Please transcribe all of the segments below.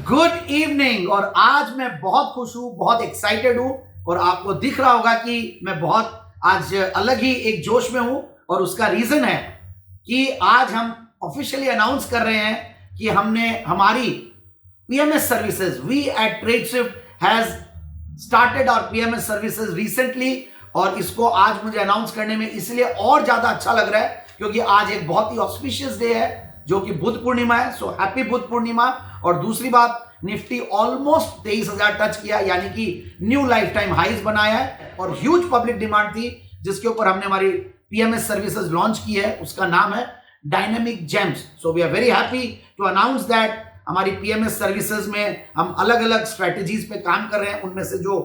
Good evening. और आज मैं बहुत खुश हूं, बहुत एक्साइटेड हूं और आपको दिख रहा होगा कि मैं बहुत आज अलग ही एक जोश में हूं। और उसका रीजन है कि आज हम ऑफिशियली अनाउंस कर रहे हैं कि हमने हमारी PMS services, we at Tradeshift has started our PMS services recently. और इसको आज मुझे अनाउंस करने में इसलिए और ज्यादा अच्छा लग रहा है क्योंकि आज एक बहुत ही ऑस्पिशियस डे है जो कि बुध पूर्णिमा है। सो हैप्पी बुध पूर्णिमा। और दूसरी बात, निफ्टी ऑलमोस्ट 23,000 टच किया, यानी कि न्यू लाइफ टाइम हाइज बनाया है। और ह्यूज पब्लिक डिमांड थी जिसके ऊपर हमने हमारी पीएमएस सर्विसेज लॉन्च की है, उसका नाम है Dynamic Gems. So we are very happy to announce that हमारी पीएमएस सर्विसेज में हम अलग अलग स्ट्रेटेजीज पे काम कर रहे हैं। उनमें से जो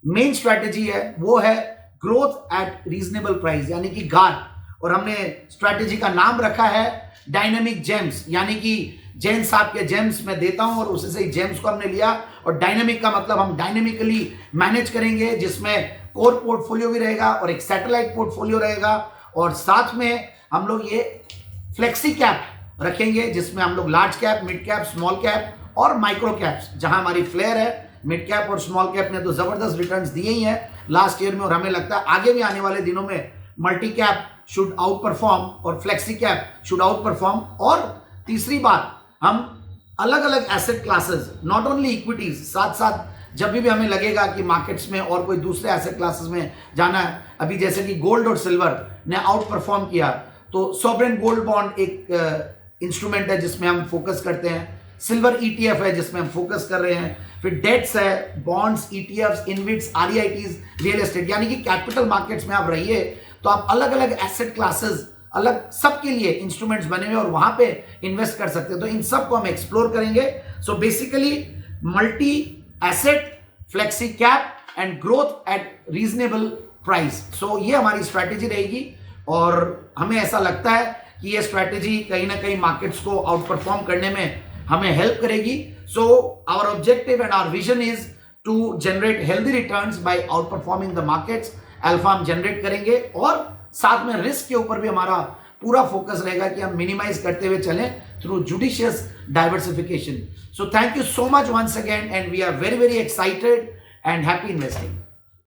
मेन स्ट्रेटेजी है वो है ग्रोथ एट रीजनेबल प्राइस, यानी कि गार। और हमने स्ट्रेटेजी का नाम रखा है डायनेमिक जेम्स, यानी कि जैन साहब के जेम्स मैं देता हूं और उसी से ही जेम्स को हमने लिया। और डायनेमिक का मतलब हम डायनेमिकली मैनेज करेंगे, जिसमें कोर पोर्टफोलियो भी रहेगा और एक सैटेलाइट पोर्टफोलियो रहेगा। और साथ में हम लोग ये फ्लेक्सी कैप रखेंगे जिसमें हम लोग large cap, mid cap, small cap और माइक्रो कैप्स, जहां हमारी फ्लेयर है। मिड कैप और स्मॉल कैप ने तो जबरदस्त रिटर्न्स दिए ही हैं लास्ट ईयर में, और हमें लगता है आगे भी आने वाले दिनों में multi cap should outperform और flexi cap should outperform. और तीसरी बात, हम अलग अलग asset classes, not only equities, साथ साथ जब भी हमें लगेगा कि मार्केट्स में और कोई दूसरे एसेट क्लासेस में जाना है, अभी जैसे कि गोल्ड और सिल्वर ने आउट परफॉर्म किया, तो सॉवरेन गोल्ड बॉन्ड एक इंस्ट्रूमेंट है जिसमें हम फोकस करते हैं। सिल्वर ईटीएफ है जिसमें हम फोकस कर रहे हैं। फिर डेट्स है, bonds, ETFs, InvITs, REITs, real estate, यानी कि कैपिटल मार्केट्स में आप रहिए तो आप अलग अलग एसेट क्लासेस, अलग सबके लिए इंस्ट्रूमेंट्स बने हुए और वहां पे इन्वेस्ट कर सकते हैं। तो इन सब को हम एक्सप्लोर करेंगे। So basically multi asset, flexi cap and growth at reasonable price. So ये हमारी स्ट्रैटेजी रहेगी और हमें ऐसा लगता है कि ये स्ट्रैटेजी कहीं ना कहीं मार्केट्स को आउट परफॉर्म करने में हमें हेल्प करेगी। So our objective and our vision is to generate healthy returns by outperforming the markets. Alpha हम जनरेट करेंगे और साथ में रिस्क के ऊपर भी हमारा पूरा फोकस रहेगा कि हम मिनिमाइज करते हुए चलें through judicious diversification. So thank you so much once again and we are very very excited and happy investing.